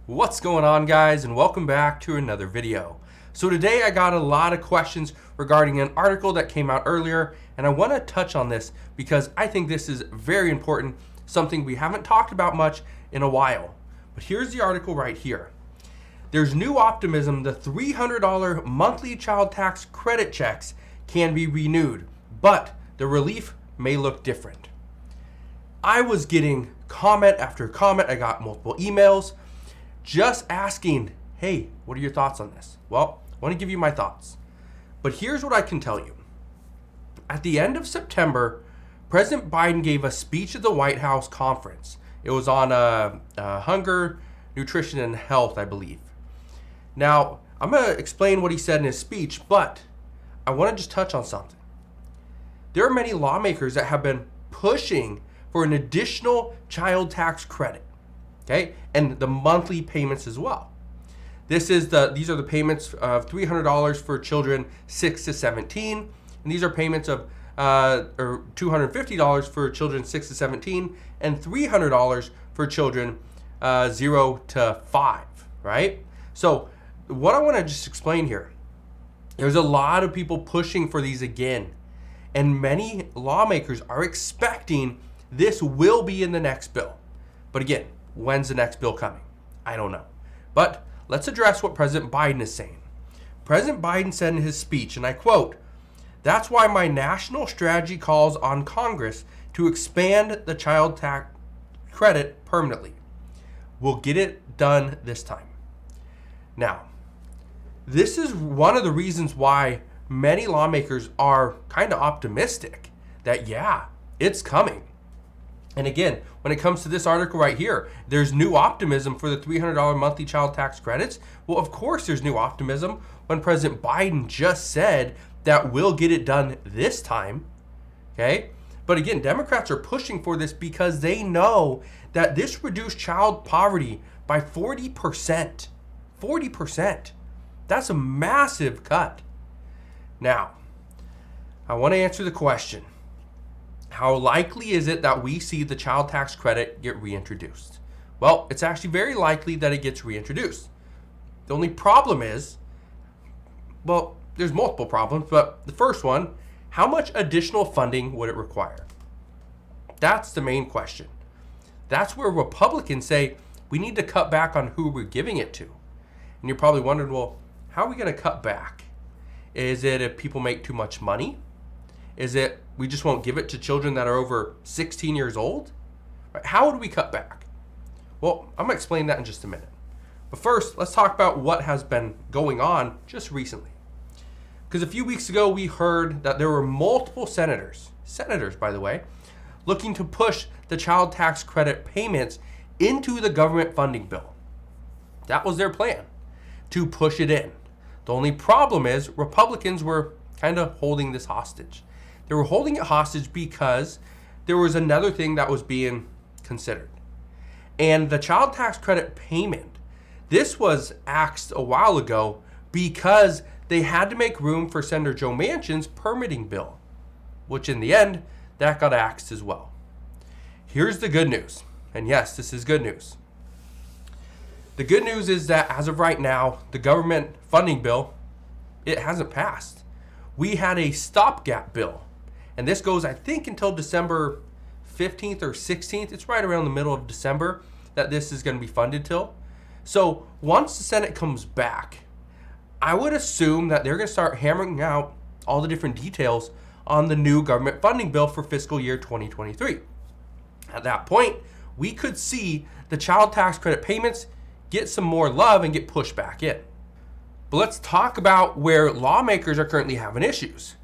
What's going on, guys, and welcome back to another video. So today I got a lot of questions regarding an article that came out earlier, and I want to touch on this because I think this is very important, something we haven't talked about much in a while. But here's the article right here. There's new optimism. The $300 monthly child tax credit checks can be renewed, but the relief may look different. I was getting comment after comment. I got multiple emails just asking, hey, what are your thoughts on this? Well, I want to give you my thoughts. But here's what I can tell you. At the end of September, President Biden gave a speech at the White House conference. It was on hunger, nutrition, and health, I believe. Now, I'm going to explain what he said in his speech, but I want to just touch on something. There are many lawmakers that have been pushing for an additional child tax credit. Okay, and the monthly payments as well. These are the payments of $300 for children 6 to 17, and these are payments of or $250 for children 6 to 17, and $300 for children 0 to 5. Right. So what I want to just explain here, there's a lot of people pushing for these again, and many lawmakers are expecting this will be in the next bill. But again, when's the next bill coming? I don't know. But let's address what President Biden is saying. President Biden said in his speech, and I quote, "That's why my national strategy calls on Congress to expand the child tax credit permanently. We'll get it done this time." Now, this is one of the reasons why many lawmakers are kind of optimistic that, yeah, it's coming. And again, when it comes to this article right here, there's new optimism for the $300 monthly child tax credits. Well, of course there's new optimism when President Biden just said that we'll get it done this time. Okay? But again, Democrats are pushing for this because they know that this reduced child poverty by 40%. 40%. That's a massive cut. Now, I want to answer the question. How likely is it that we see the child tax credit get reintroduced? Well, it's actually very likely that it gets reintroduced. The only problem is, well, there's multiple problems, but the first one, how much additional funding would it require? That's the main question. That's where Republicans say we need to cut back on who we're giving it to. And you're probably wondering, well, how are we going to cut back? Is it if people make too much money? Is it we just won't give it to children that are over 16 years old? Right? How would we cut back? Well, I'm going to explain that in just a minute. But first, let's talk about what has been going on just recently. Because a few weeks ago, we heard that there were multiple senators, by the way, looking to push the child tax credit payments into the government funding bill. That was their plan, to push it in. The only problem is Republicans were kind of holding this hostage. They were holding it hostage because there was another thing that was being considered. And the child tax credit payment, this was axed a while ago because they had to make room for Senator Joe Manchin's permitting bill, which in the end, that got axed as well. Here's the good news. And yes, this is good news. The good news is that as of right now, the government funding bill, it hasn't passed. We had a stopgap bill. And this goes, I think, until December 15th or 16th. It's right around the middle of December that this is going to be funded till. So once the Senate comes back, I would assume that they're going to start hammering out all the different details on the new government funding bill for fiscal year 2023. At that point, we could see the child tax credit payments get some more love and get pushed back in. But let's talk about where lawmakers are currently having issues,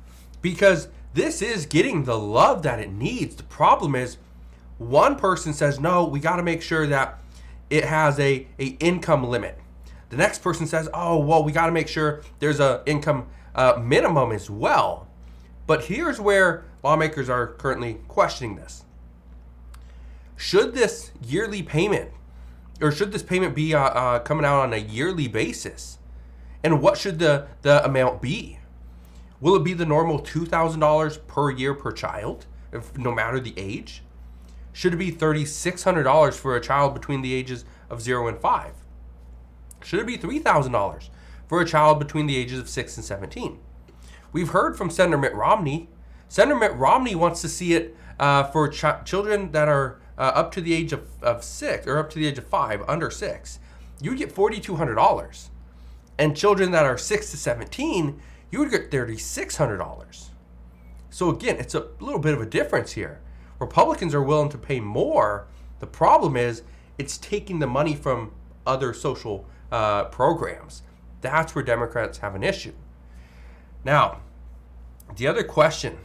because this is getting the love that it needs. The problem is one person says, no, we got to make sure that it has a income limit. The next person says, oh, well, we got to make sure there's a income minimum as well. But here's where lawmakers are currently questioning this. Should this yearly payment, or should this payment be coming out on a yearly basis? And what should the amount be? Will it be the normal $2,000 per year per child, no matter the age? Should it be $3,600 for a child between the ages of 0 and 5? Should it be $3,000 for a child between the ages of 6 and 17? We've heard from Senator Mitt Romney. Senator Mitt Romney wants to see it for children that are up to the age of 6 or up to the age of 5, under 6. You would get $4,200. And children that are 6 to 17, you would get $3,600. So again, it's a little bit of a difference here. Republicans are willing to pay more. The problem is it's taking the money from other social programs. That's where Democrats have an issue. Now, the other question,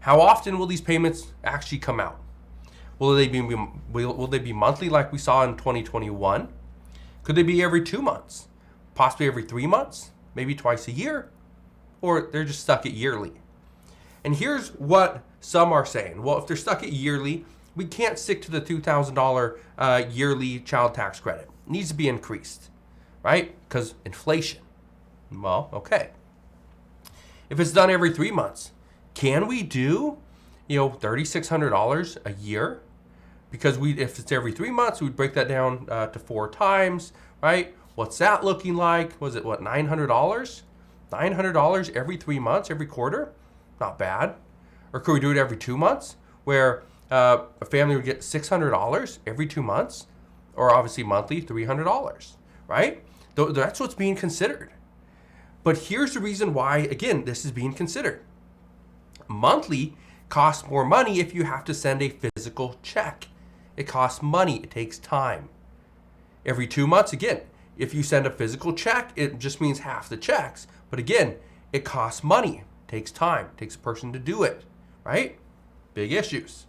how often will these payments actually come out? Will they be monthly like we saw in 2021? Could they be every 2 months? Possibly every 3 months? Maybe twice a year? Or they're just stuck at yearly? And here's what some are saying. Well, if they're stuck at yearly, we can't stick to the $2,000 yearly child tax credit. It needs to be increased, right? Because inflation. Well, okay. If it's done every 3 months, can we do, $3,600 a year? Because if it's every 3 months, we'd break that down to 4 times, right? What's that looking like? Was it $900? $900 every 3 months, every quarter? Not bad. Or could we do it every 2 months, where a family would get $600 every 2 months, or obviously monthly $300, right? That's what's being considered. But here's the reason why, again, this is being considered. Monthly costs more money if you have to send a physical check. It costs money. It takes time. Every 2 months, again, if you send a physical check, it just means half the checks. But again, it costs money. It takes time. It takes a person to do it, right? Big issues.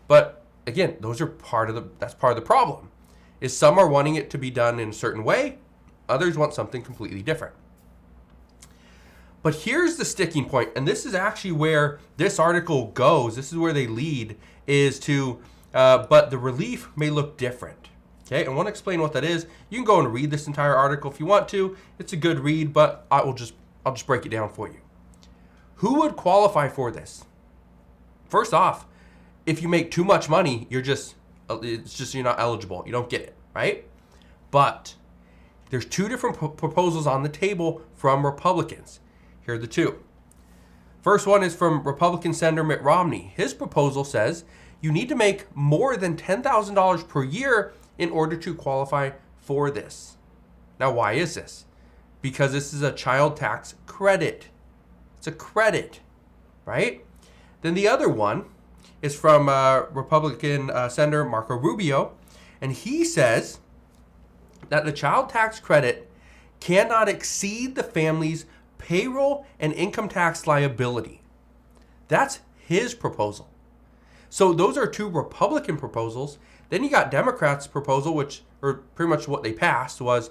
But again, that's part of the problem. Is some are wanting it to be done in a certain way, others want something completely different. But here's the sticking point, and this is actually where this article goes. This is where they lead, is to, but the relief may look different. Okay, I want to explain what that is. You can go and read this entire article if you want to. It's a good read, but I'll just break it down for you. Who would qualify for this? First off, if you make too much money, you're not eligible. You don't get it, right? But there's 2 different proposals on the table from Republicans. Here are the 2. First one is from Republican Senator Mitt Romney. His proposal says you need to make more than $10,000 per year in order to qualify for this. Now, why is this? Because this is a child tax credit. It's a credit, right? Then the other one is from Republican Senator Marco Rubio, and he says that the child tax credit cannot exceed the family's payroll and income tax liability. That's his proposal. So those are 2 Republican proposals. Then you got Democrats' proposal, which, or pretty much what they passed, was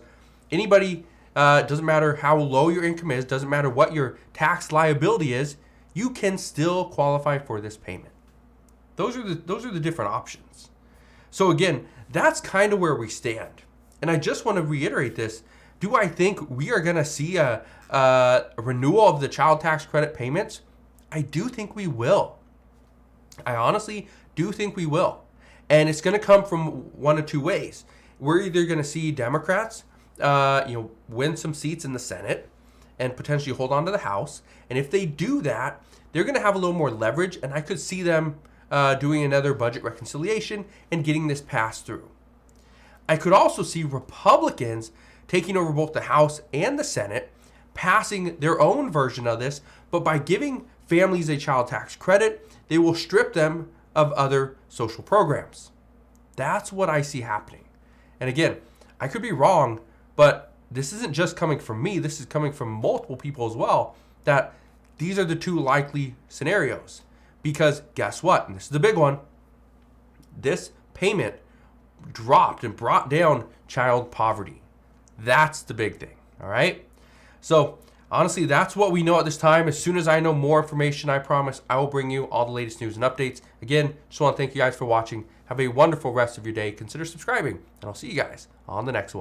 anybody, doesn't matter how low your income is, doesn't matter what your tax liability is, you can still qualify for this payment. Those are the different options. So again, that's kind of where we stand. And I just want to reiterate this. Do I think we are going to see a renewal of the child tax credit payments? I do think we will. I honestly do think we will. And it's going to come from one of 2 ways. We're either going to see Democrats win some seats in the Senate and potentially hold on to the House. And if they do that, they're going to have a little more leverage. And I could see them doing another budget reconciliation and getting this passed through. I could also see Republicans taking over both the House and the Senate, passing their own version of this, but by giving families a child tax credit, they will strip them of other social programs. That's what I see happening. And again, I could be wrong, but this isn't just coming from me. This is coming from multiple people as well, that these are the 2 likely scenarios. Because guess what? And this is the big one. This payment dropped and brought down child poverty. That's the big thing, all right? So honestly, that's what we know at this time. As soon as I know more information, I promise I will bring you all the latest news and updates. Again, just want to thank you guys for watching. Have a wonderful rest of your day. Consider subscribing, and I'll see you guys on the next one.